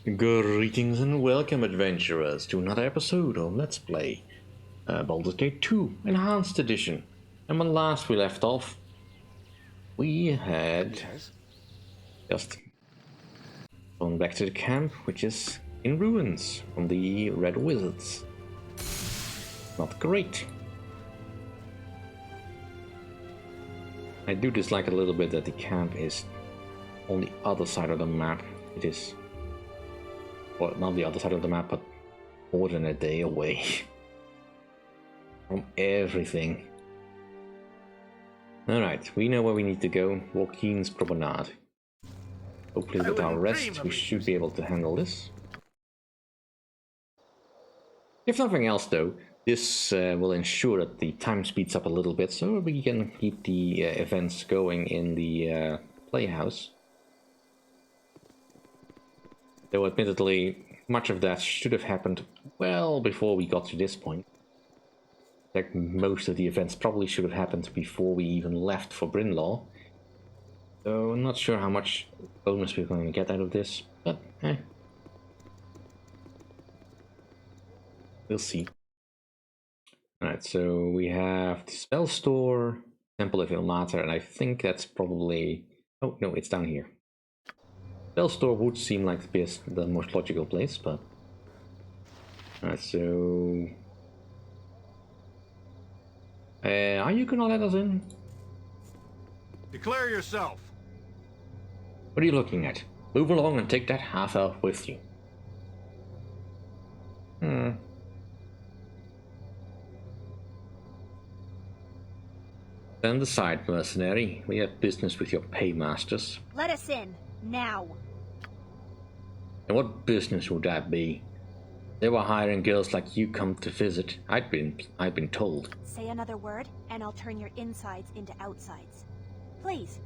Greetings and welcome, adventurers, to another episode of Let's Play Baldur's Gate 2 Enhanced Edition. And when last we left off, we had just gone back to the camp, which is in ruins from the Red Wizards. Not great. I do dislike a little bit that the camp is on the other side of the map. It is, well, not the other side of the map, but more than a day away from everything. Alright, we know where we need to go. Joaquin's Promenade. Hopefully with our rest we should be able to handle this. If nothing else though, this will ensure that the time speeds up a little bit so we can keep the events going in the playhouse. Though admittedly, much of that should have happened well before we got to this point. Like most of the events probably should have happened before we even left for Brynlaw. So I'm not sure how much bonus we're going to get out of this, but we'll see. Alright, so we have the spell store, Temple of Ilmater, and I think that's probably... oh no, it's down here. Spell store would seem like the most logical place, but... alright, so... are you gonna let us in? Declare yourself! What are you looking at? Move along and take that half-elf with you. Stand aside, mercenary. We have business with your paymasters. Let us in, now. And what business would that be? They were hiring girls like you come to visit. I've been told. Say another word, and I'll turn your insides into outsides. Please,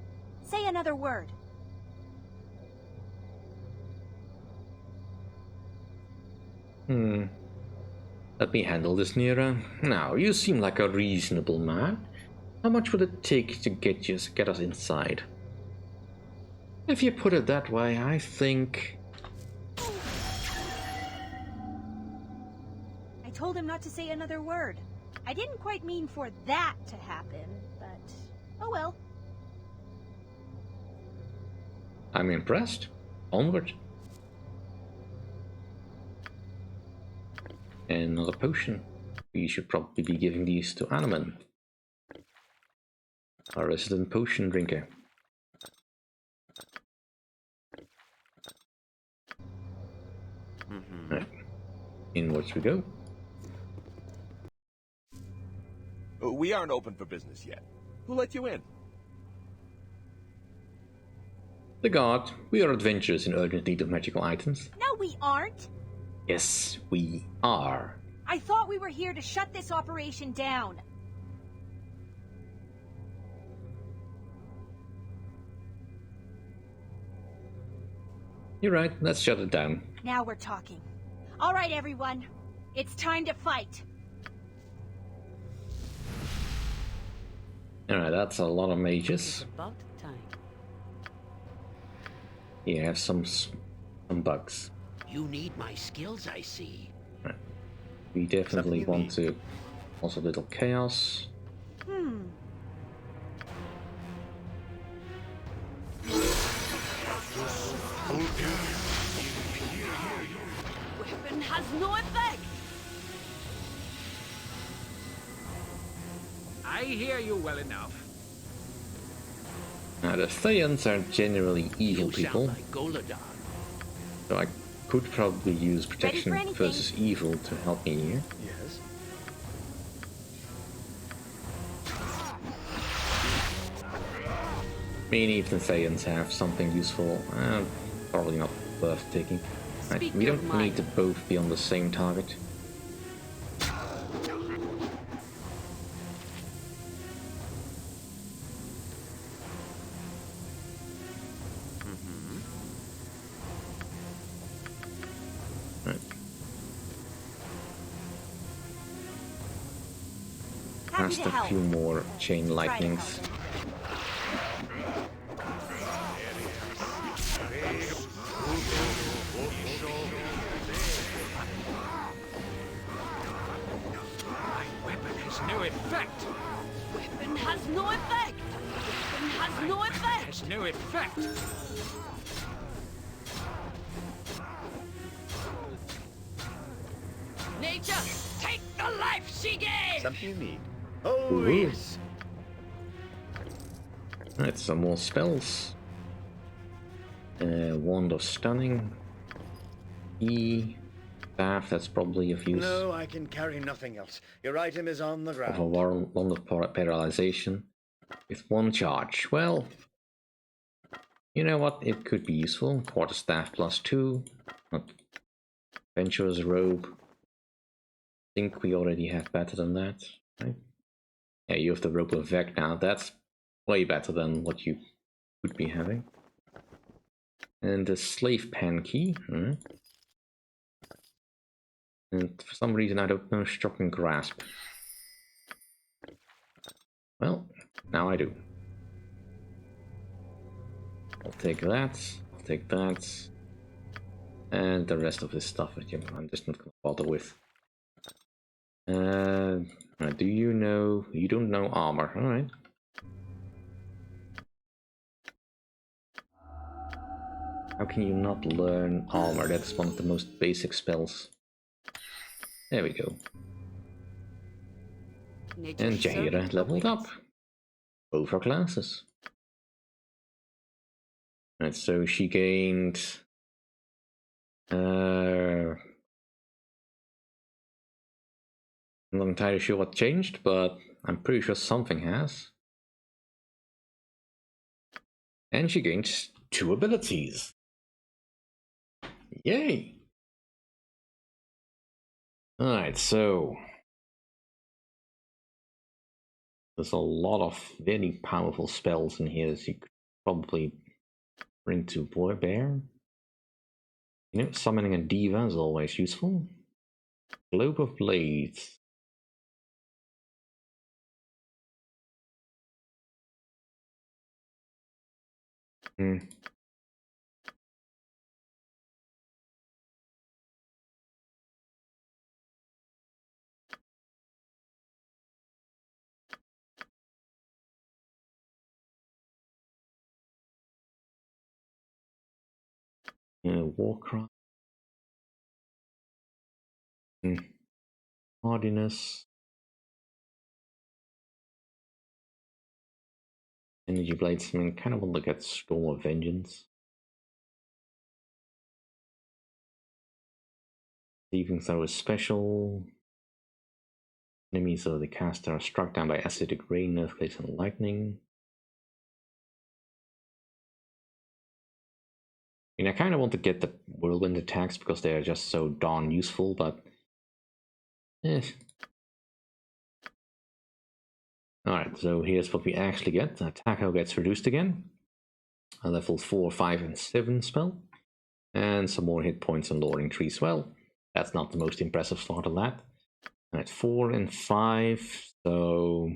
say another word. Let me handle this, Neera. Now, you seem like a reasonable man. How much would it take to get us inside? If you put it that way, I think... I told him not to say another word. I didn't quite mean for that to happen, but oh well. I'm impressed. Onward. Another potion. We should probably be giving these to Animan, our resident potion drinker. Right. Inwards we go. We aren't open for business yet. Who let you in? The guard. We are adventurers in urgent need of magical items. No, we aren't. Yes, we are. I thought we were here to shut this operation down. You're right, let's shut it down. Now we're talking. All right, everyone. It's time to fight. Alright, that's a lot of mages. It's about time. You have some bugs. You need my skills, I see. Right. We definitely want to... also a little chaos. Weapon has no effect. I hear you well enough. Now, the Thayvans are generally evil You people, sound like Goladar. so I could probably use protection anything? versus evil to help me here. Yes. I mean, even the Thayvans have something useful, probably not worth taking. Right, Speak we your don't mind. need to both be on the same target. Right. Happy Cast to a help. few more chain Try to lightnings. help. effect! Weapon has no effect! Weapon has no effect! Has no effect! Nature, take the life she gave! Something you need? Oh, Ooh. yes. Alright, some more spells. Wand of Stunning. E. Staff, that's probably of use. No, I can carry nothing else. Your item is on the Of a ground. wand of paralyzation. With one charge. Well, you know what? It could be useful. Quarterstaff +2. Adventurer's Robe. I think we already have better than that, right? Yeah, you have the Robe of Vec now. That's way better than what you could be having. And the Slave Pen Key. And for some reason I don't know Shocking Grasp. Well, now I do. I'll take that, I'll take that. And the rest of this stuff that I'm just not gonna bother with. Do you know... You don't know armor, alright. How can you not learn armor? That's one of the most basic spells. There we go. Nature And Jaira servant leveled up. awaits. Both her classes. Right, so she gained... I'm not entirely sure what changed, but I'm pretty sure something has. And she gained 2 abilities. Yay! Alright, so... There's a lot of very powerful spells in here that you could probably bring to bear. You know, summoning a diva is always useful. Globe of Blades. Warcry. Hardiness. Energy Blades. I mean, kind of want to look at Storm of Vengeance. Even though is special. Enemies of the caster are struck down by acidic rain, earthquakes, and lightning. I mean, I kind of want to get the whirlwind attacks because they are just so darn useful, but... Alright, so here's what we actually get. Attacker gets reduced again. A level 4, 5, and 7 spell. And some more hit points on Lowering Trees. Well, that's not the most impressive start of that. Alright, 4 and 5, so...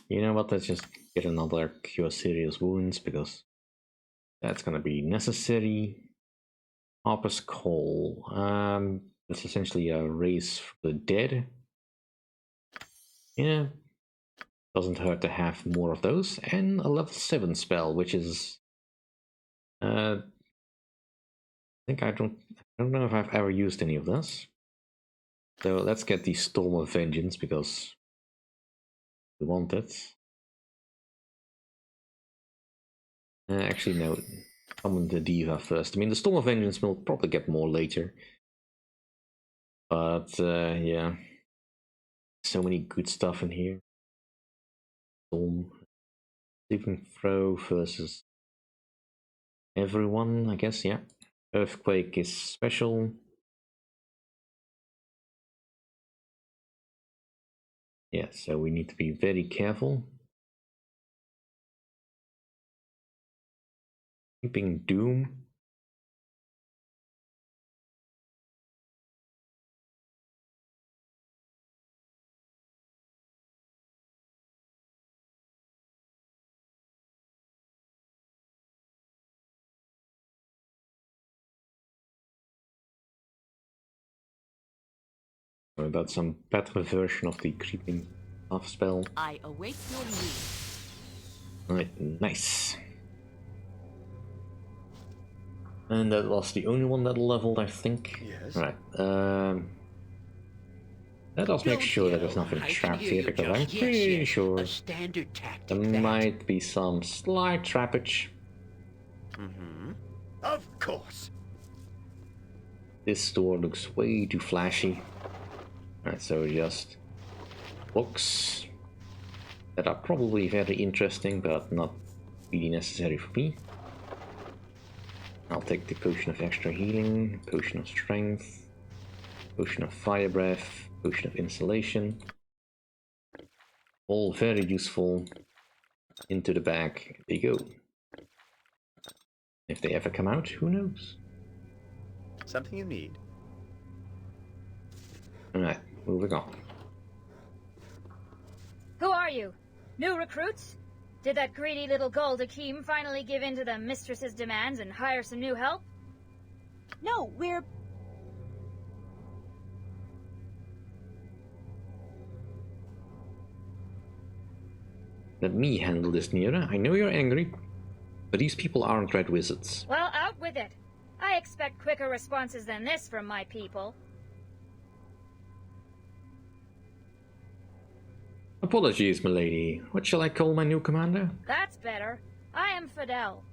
You know what, let's just get another Cure Serious Wounds, because that's gonna be necessary. Harper's Call. It's essentially a race for the dead. Yeah, doesn't hurt to have more of those. And a level 7 spell, which is... I think I don't know if I've ever used any of this. So let's get the Storm of Vengeance, because we want it. Actually, no. Summon the Diva first. I mean, the Storm of Vengeance will probably get more later. But, yeah. So many good stuff in here. Storm. Sleeping Throw versus everyone, I guess, yeah. Earthquake is special. Yeah, so we need to be very careful. Keeping Doom. About some better version of the creeping Half spell. I await your needs. Alright, nice. And that was the only one that leveled, I think. Yes. Right. Let us make sure that there's nothing I can trapped hear here, you, because I'm Josh. pretty Yes, sure a standard tactic. there that. might be some slight trappage. Of course. This door looks way too flashy. Alright, so just books that are probably very interesting, but not really necessary for me. I'll take the potion of extra healing, potion of strength, potion of fire breath, potion of insulation. All very useful. Into the bag they go. If they ever come out, who knows? Something you need. Alright, moving on. Who are you? New recruits? Did that greedy little gold Akeem finally give in to the mistress's demands and hire some new help? No, we're... Let me handle this, Neera. I know you're angry, but these people aren't red wizards. Well, out with it. I expect quicker responses than this from my people. Apologies, milady. What shall I call my new commander? That's better. I am Fidel.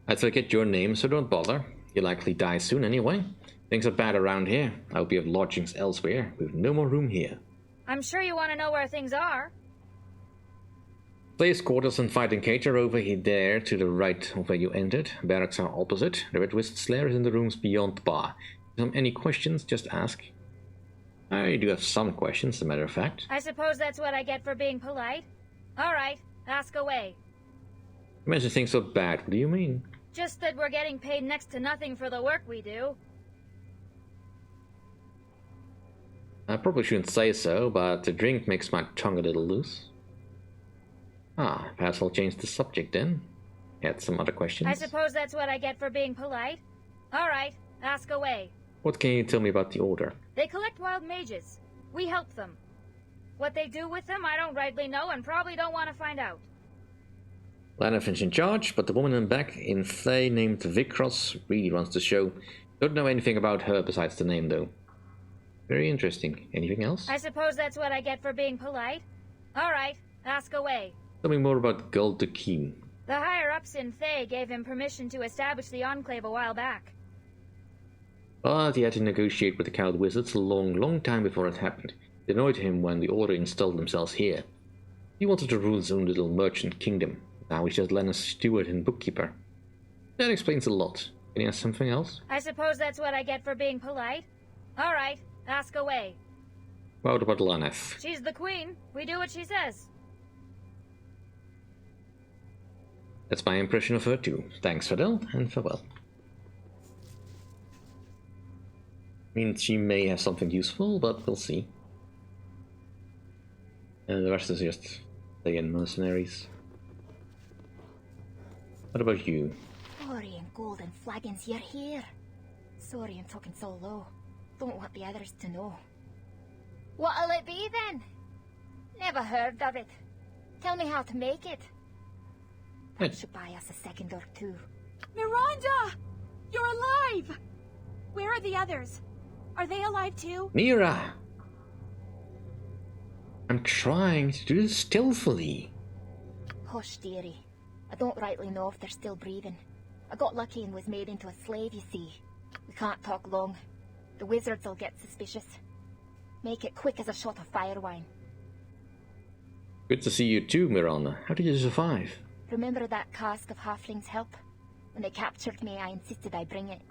I'd forget your name, so don't bother. You'll likely die soon anyway. Things are bad around here. I hope you have lodgings elsewhere. We've no more room here. I'm sure you want to know where things are. Place quarters and fighting cage are over here there to the right of where you entered. Barracks are opposite. The Red Wizard Slayer is in the rooms beyond the bar. If you have any questions, just ask. I do have some questions, as a matter of fact. I suppose that's what I get for being polite. Alright, ask away. What makes you think so bad? What do you mean? Just that we're getting paid next to nothing for the work we do. I probably shouldn't say so, but the drink makes my tongue a little loose. Ah, perhaps I'll change the subject then. Had some other questions? I suppose that's what I get for being polite. Alright, ask away. What can you tell me about the Order? They collect wild mages. We help them. What they do with them, I don't rightly know and probably don't want to find out. Lanafin's in charge, but the woman in back in Thay named Vikros really runs the show. Don't know anything about her besides the name, though. Very interesting. Anything else? I suppose that's what I get for being polite. Alright, ask away. Tell me more about Guld Akeem. The higher-ups in Thay gave him permission to establish the Enclave a while back. But he had to negotiate with the Cowed Wizards a long time before it happened. It annoyed him when the Order installed themselves here. He wanted to rule his own little merchant kingdom. Now he's just Lena's steward and bookkeeper. That explains a lot. Can you ask something else? I suppose that's what I get for being polite. Alright, ask away. What about Laneth? She's the queen. We do what she says. That's my impression of her too. Thanks, Fidel, and farewell. Means she may have something useful, but we'll see. And the rest is just, again, mercenaries. What about you? Glory and golden flagons, you're here. Sorry I'm talking so low. Don't want the others to know. What'll it be then? Never heard of it. Tell me how to make it. That should buy us a second or two. Miranda! You're alive! Where are the others? Are they alive too? Neera! I'm trying to do this stealthily. Hush, dearie. I don't rightly know if they're still breathing. I got lucky and was made into a slave, you see. We can't talk long. The wizards will get suspicious. Make it quick as a shot of fire wine. Good to see you too, Miranda. How did you survive? Remember that cask of halfling's help? When they captured me, I insisted I bring it.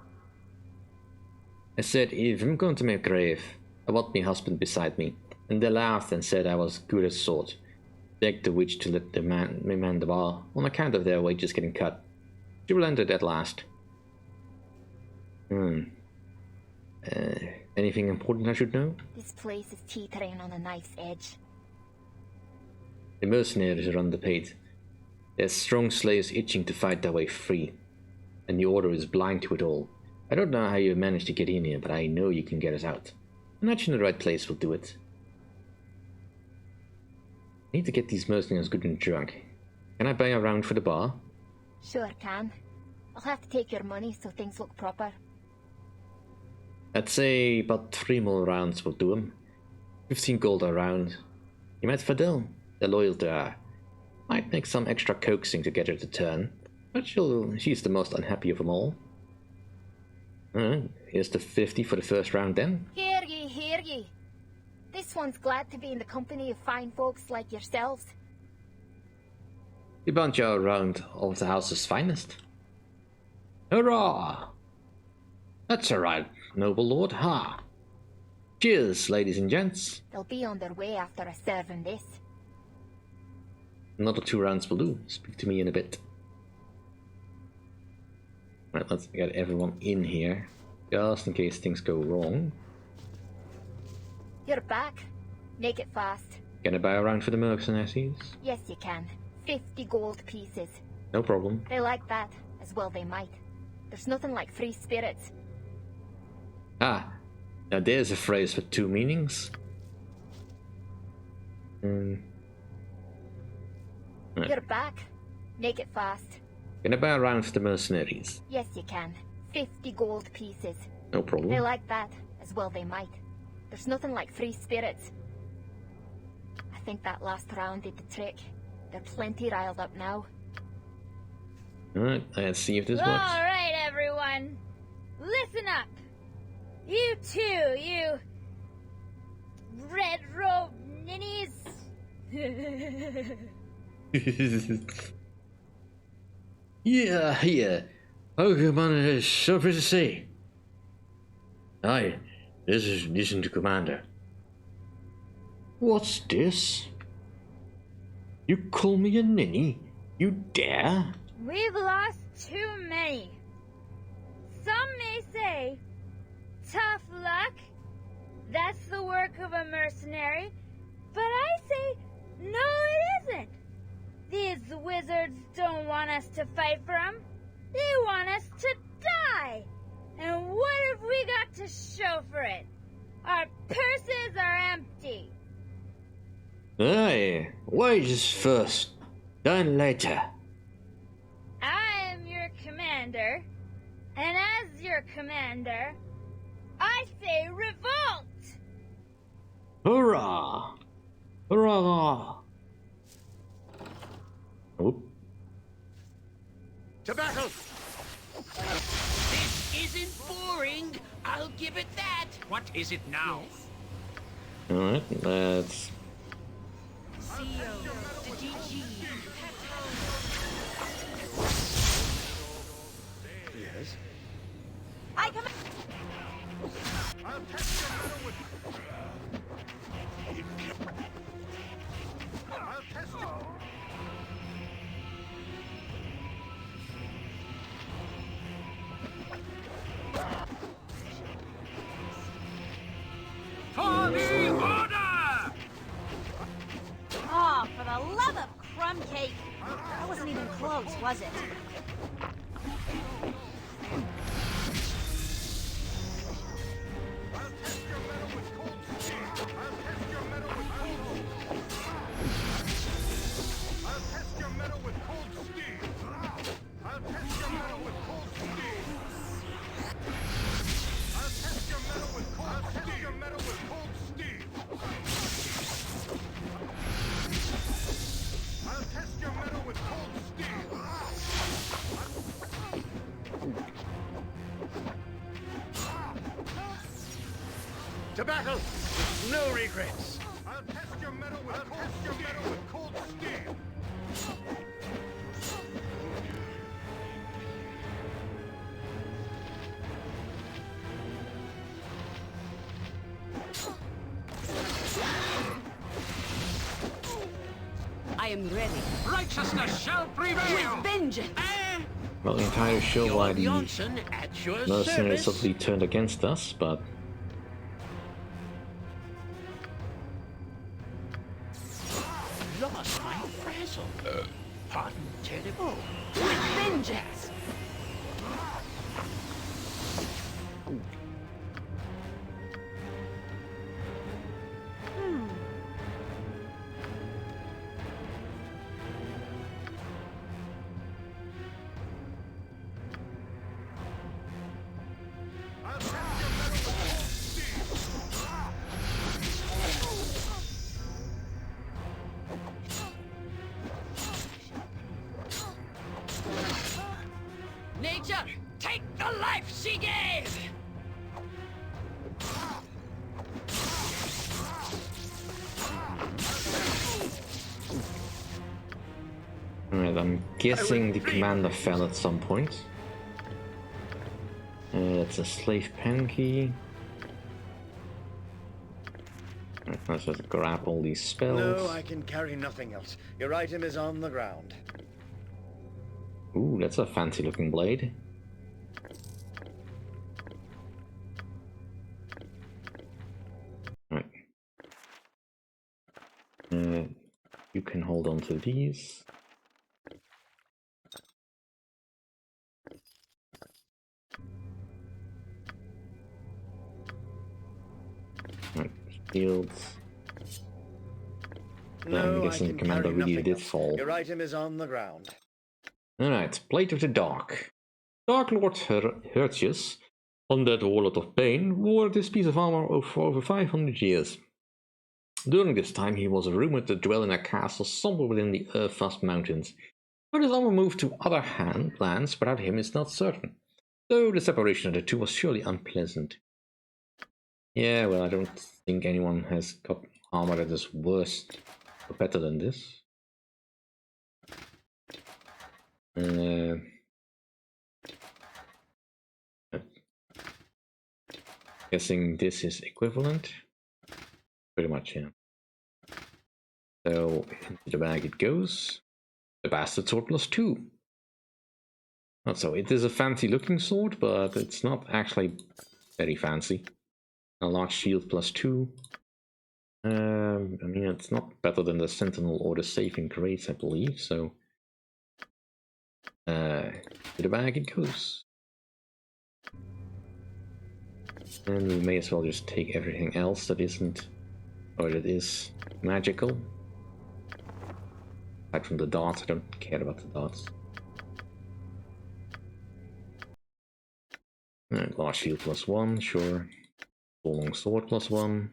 I said, if I'm going to my grave, I want my husband beside me. And they laughed and said I was good as sword. Begged the witch to let me man the bar, on account of their wages getting cut. She relented at last. Anything important I should know? This place is teetering on a knife's edge. The mercenaries are underpaid. There's strong slayers itching to fight their way free. And the Order is blind to it all. I don't know how you managed to get in here, but I know you can get us out. A nudge in the right place will do it. Need to get these mercenaries good and drunk. Can I buy a round for the bar? Sure can. I'll have to take your money so things look proper. I'd say about 3 more rounds will do 'em. 15 gold a round. You met Fadil, they're loyal to her. Might make some extra coaxing to get her to turn, but she's the most unhappy of them all. Here's the 50 for the first round then. Hear ye, hear ye. This one's glad to be in the company of fine folks like yourselves. We bound you around of the house's finest. Hurrah! That's alright, noble lord, ha! Cheers, ladies and gents. They'll be on their way after a serving this. Another 2 rounds will do. Speak to me in a bit. Right, let's get everyone in here, just in case things go wrong. You're back. Make it fast. Can I buy a round for the mercenaries? Yes, you can. 50 gold pieces. No problem. They like that, as well they might. There's nothing like free spirits. Ah, now there's a phrase with 2 meanings. Right. You're back. Make it fast. Can I buy a round for the mercenaries? Yes, you can. 50 gold pieces. No problem. They like that, as well they might. There's nothing like free spirits. I think that last round did the trick. They're plenty riled up now. Alright, let's see if this works. Alright, everyone. Listen up. You too, you red-robed ninnies. Yeah. Oh, Commander, it's so pretty to see. Aye, this is decent, Commander. What's this? You call me a ninny? You dare? We've lost too many. Some may say, tough luck. That's the work of a mercenary. But I say, no it isn't. These wizards don't want us to fight for them. They want us to die. And what have we got to show for it? Our purses are empty. Aye, wages first, done later. I am your commander, and as your commander, I say revolt! Hurrah! Hurrah! Oh. To battle! This isn't boring. I'll give it that. What is it now? Alright, let's... Yes? I come. For the order! Oh, for the love of crumb cake! That wasn't even close, was it? To battle! With no regrets! I'll test your metal with cold steel. I am ready. Righteousness shall prevail! With vengeance! Not entirely sure why the Johnson at your mercenaries service. suddenly turned against us, but... Lost my frazzle. Pardon, terrible. With vengeance! Take the life she gave! Alright, I'm guessing the commander fell at some point. That's a slave pen key. Alright, let's just grab all these spells. No, I can carry nothing else. Your item is on the ground. Ooh, that's a fancy looking blade. Right. You can hold on to these. Right, shields. No, I'm guessing the commander really did fall. Your item is on the ground. Alright, Blade of the Dark. Dark Lord Hertius, undead warlord of pain, wore this piece of armor for over 500 years. During this time, he was rumored to dwell in a castle somewhere within the Earthfast Mountains. But his armor moved to other lands without him is not certain, though the separation of the two was surely unpleasant. Yeah, well, I don't think anyone has got armor that is worse or better than this. Guessing this is equivalent. Pretty much, yeah. So, into the bag it goes. The bastard sword +2. Not so, it is a fancy looking sword, but it's not actually very fancy. A large shield +2. I mean, it's not better than the Sentinel or the Saving Grace, I believe, so... to the bag it goes. And we may as well just take everything else that isn't, or that is magical. Aside from the darts, I don't care about the darts. Alright, large shield +1, sure. Long sword +1.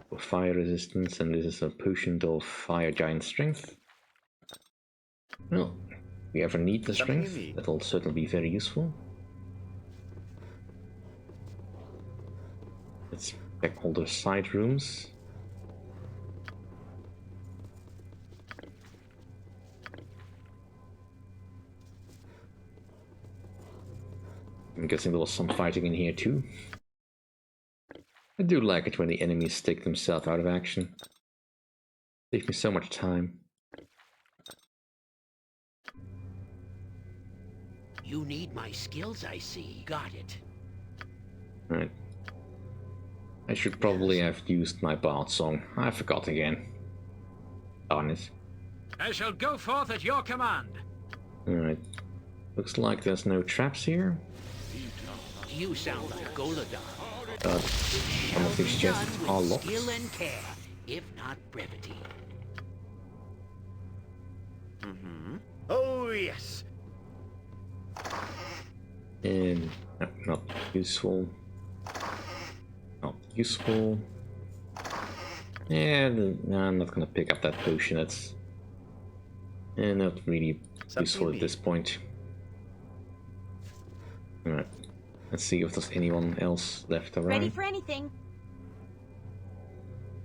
For fire resistance, and this is a potion of fire giant strength. Well, if we ever need the strength, that'll certainly be very useful. Let's check all the side rooms. I'm guessing there was some fighting in here too. I do like it when the enemies take themselves out of action. Saves me so much time. You need my skills, I see. Got it. Right. I should probably have used my bard song. I forgot again. Darn it. I shall go forth at your command. Alright. Looks like there's no traps here. You sound like Goladar. Some of these chests are locked. Skill and care, if not brevity. Oh, yes. And no, not useful. Not useful. And no, I'm not gonna pick up that potion. That's not really useful at this point. Alright. Let's see if there's anyone else left around. Ready for anything.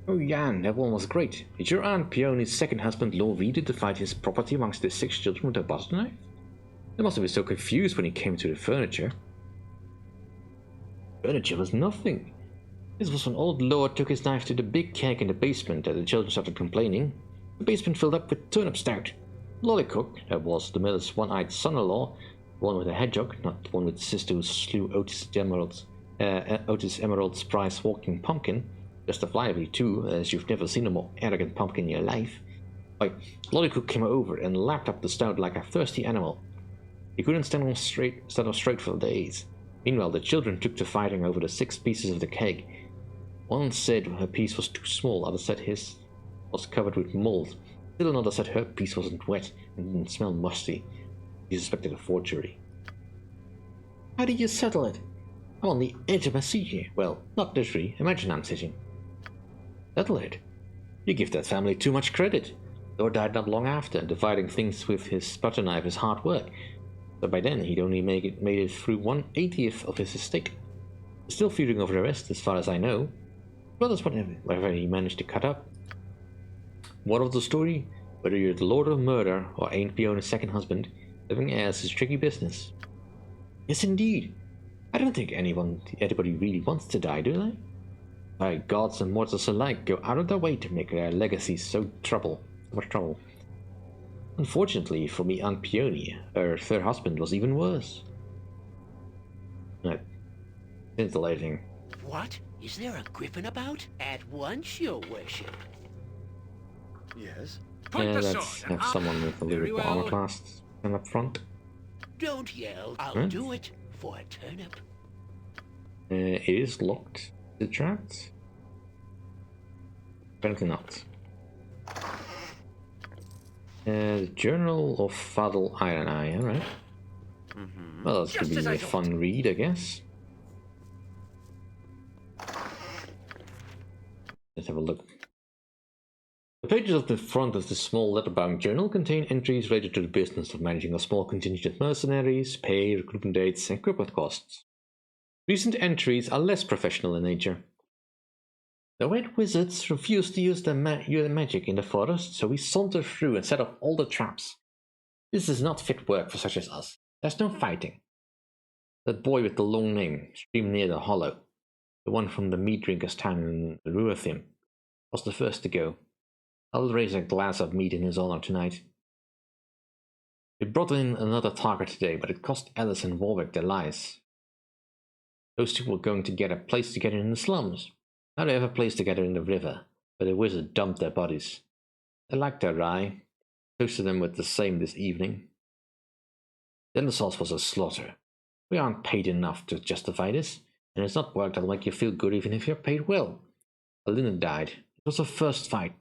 Oh, Jan, that one was great. Did your Aunt Peony's second husband Lorvide divide his property amongst the 6 children with a butter knife? They must have been so confused when he came to the furniture. Furniture was nothing. This was when old Lord took his knife to the big keg in the basement and the children started complaining. The basement filled up with turnip stout. Lollycock, that was the miller's one-eyed son-in-law, one with a hedgehog, not the one with the sister who slew Otis Emerald's prize walking pumpkin. Justifiably too, as you've never seen a more arrogant pumpkin in your life. Why, Lollycock came over and lapped up the stout like a thirsty animal. He couldn't stand up straight for days. Meanwhile, the children took to fighting over the 6 pieces of the keg. One said her piece was too small, others said his was covered with mold. Still another said her piece wasn't wet and didn't smell musty. He suspected a forgery. How did you settle it? I'm on the edge of my seat here. Well, not literally. Imagine I'm sitting. Settle it? You give that family too much credit. Thor died not long after. Dividing things with his butter knife is hard work, so by then he'd only made it through 1/80th of his estate. Still feuding over the rest, as far as I know. Well, that's whatever he managed to cut up. Moral of the story: whether you're the Lord of Murder or ain't Fiona's second husband, living heirs is tricky business. Yes, indeed. I don't think anybody really wants to die, do they? Why, gods and mortals alike go out of their way to make their legacies so much trouble. Unfortunately for me, Aunt Peony, her third husband was even worse. Scintillating. What? Is there a griffin about? At once, your worship. Yes? Point the Let's sword. have someone with a little Very bit more armor well. class stand up front. Don't yell. I'll Huh? do it for a turnip. It is locked. Is it trapped? Apparently not. The Journal of Fadl Iron Eye, alright. Well, that's Just gonna as be I a thought. fun read, I guess. Let's have a look. The pages of the front of the small letter-bound journal contain entries related to the business of managing a small contingent of mercenaries, pay, recruitment dates, and equipment costs. Recent entries are less professional in nature. The red wizards refused to use their magic in the forest, so we sauntered through and set up all the traps. This is not fit work for such as us. There's no fighting. That boy with the long name, streamed near the hollow, the one from the meat drinkers' town in Ruathim, was the first to go. I'll raise a glass of mead in his honor tonight. We brought in another target today, but it cost Alice and Warwick their lives. Those two were going to get a place together in the slums. Now they have a place together in the river, where the wizard dumped their bodies. They liked their rye, toasted them with the same this evening. Then the sauce was a slaughter. We aren't paid enough to justify this, and it's not work that'll make you feel good even if you're paid well. Alina died. It was her first fight.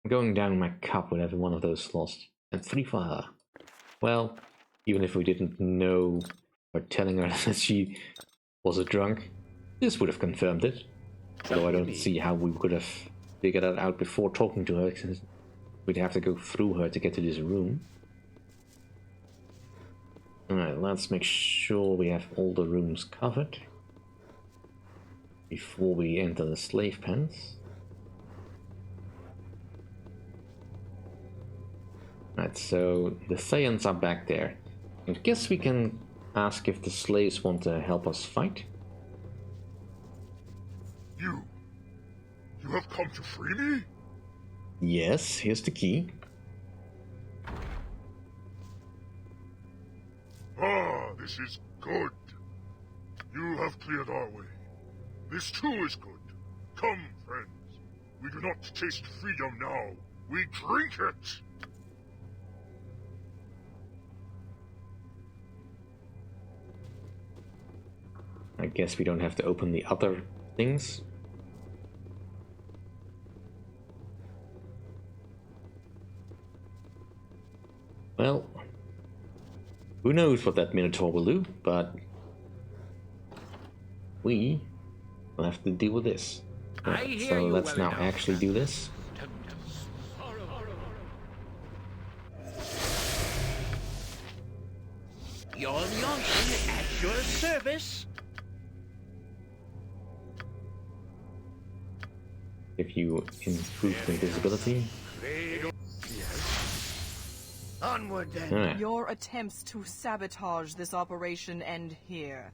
I'm going down my cup with every one of those lost, and 3 for her. Well, even if we didn't know or telling her that she was a drunk, this would have confirmed it. Although I don't see how we could have figured that out before talking to her, since we'd have to go through her to get to this room. Alright, let's make sure we have all the rooms covered before we enter the slave pens. Right, so the Thayyans are back there. I guess we can ask if the slaves want to help us fight. You have come to free me? Yes, here's the key. Ah, this is good. You have cleared our way. This too is good. Come, friends. We do not taste freedom now. We drink it! I guess we don't have to open the other things. Well, who knows what that Minotaur will do, but we will have to deal with this. I hear So you let's well now enough. actually do this. Yon Yonshin at your service. If you improve invisibility. Onward then. Alright. Your attempts to sabotage this operation end here.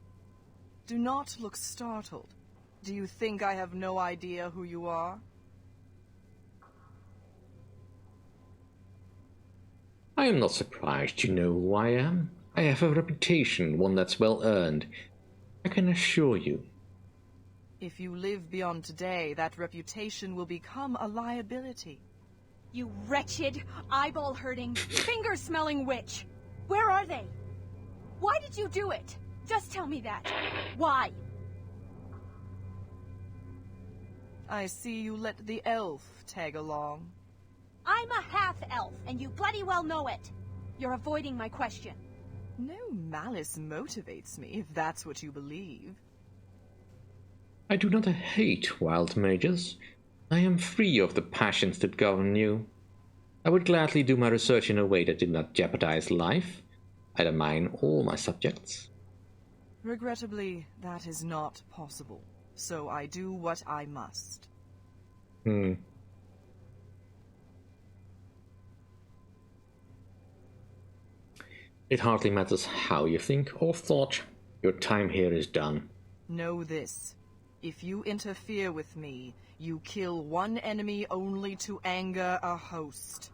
Do not look startled. Do you think I have no idea who you are? I am not surprised you know who I am. I have a reputation, one that's well earned. I can assure you. If you live beyond today, that reputation will become a liability. You wretched, eyeball-hurting, finger-smelling witch! Where are they? Why did you do it? Just tell me that. Why? I see you let the elf tag along. I'm a half-elf, and you bloody well know it. You're avoiding my question. No malice motivates me, if that's what you believe. I do not hate wild mages. I am free of the passions that govern you. I would gladly do my research in a way that did not jeopardize life, either mine or my subjects. Regrettably, that is not possible. So I do what I must. It hardly matters how you think or thought. Your time here is done. Know this. If you interfere with me, you kill one enemy only to anger a host.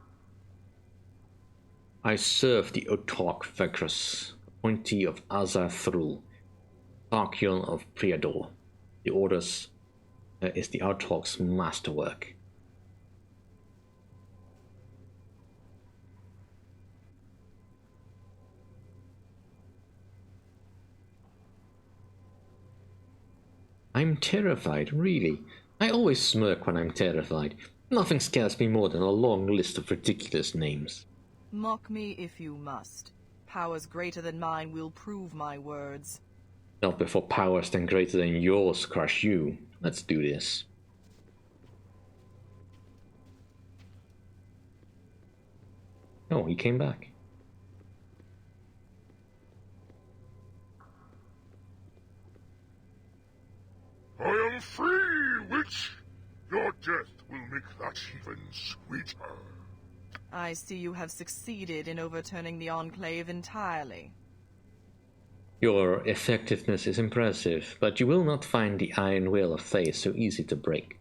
I serve the Otork Vecrus, appointee of Azathrul, Archeon of Priador. The Orders is the Otork's masterwork. I'm terrified, really. I always smirk when I'm terrified. Nothing scares me more than a long list of ridiculous names. Mock me if you must. Powers greater than mine will prove my words. Not before powers then greater than yours crush you. Let's do this. Oh, he came back. I am free, witch! Your death will make that even sweeter. I see you have succeeded in overturning the Enclave entirely. Your effectiveness is impressive, but you will not find the iron will of Thay so easy to break.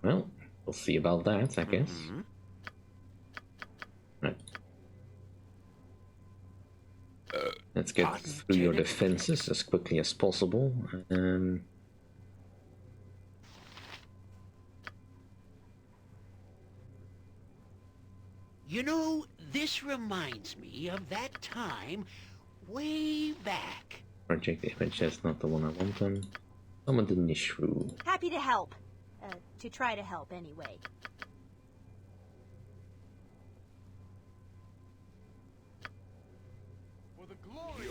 Well, we'll see about that, I guess. Right. Let's get through your defenses as quickly as possible. You know, this reminds me of that time way back. Project image, that's not the one I want then. Summon the Nishru. Happy to help. To try to help anyway. For the glory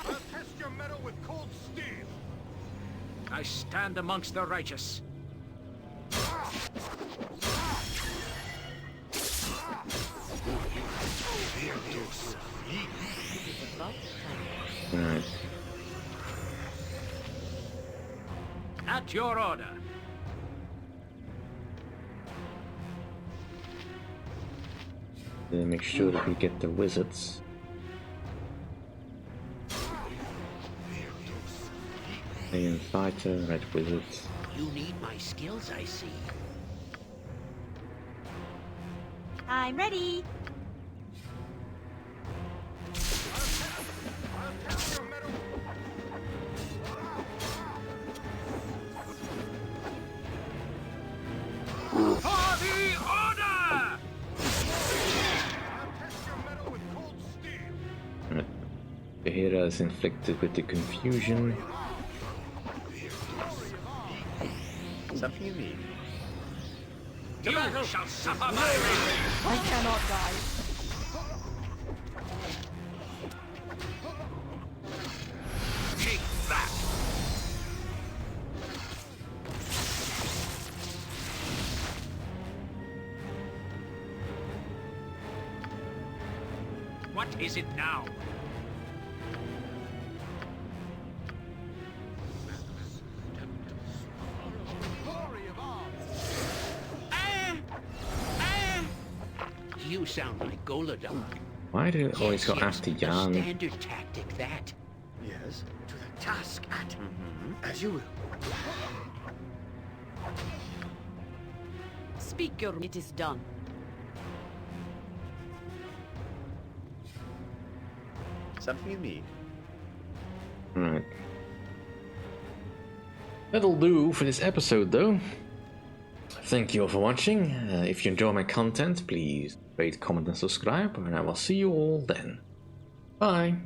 I'll test your metal with cold steel. I stand amongst the righteous. Alright. At your order. Make sure that we get the wizards. Iron fighter, red wizards. You need my skills, I see. I'm ready. For the order! The hero is inflicted with the confusion. Something you need. You shall suffer my wrath! I cannot die. Take that! What is it now? You sound like Goladon. Why do they always go after Jan? Standard tactic, that. Yes, to the task at. As you will. Speak your... It is done. Something you need. Right. That'll do for this episode, though. Thank you all for watching. If you enjoy my content, please rate, comment, and subscribe, and I will see you all then. Bye.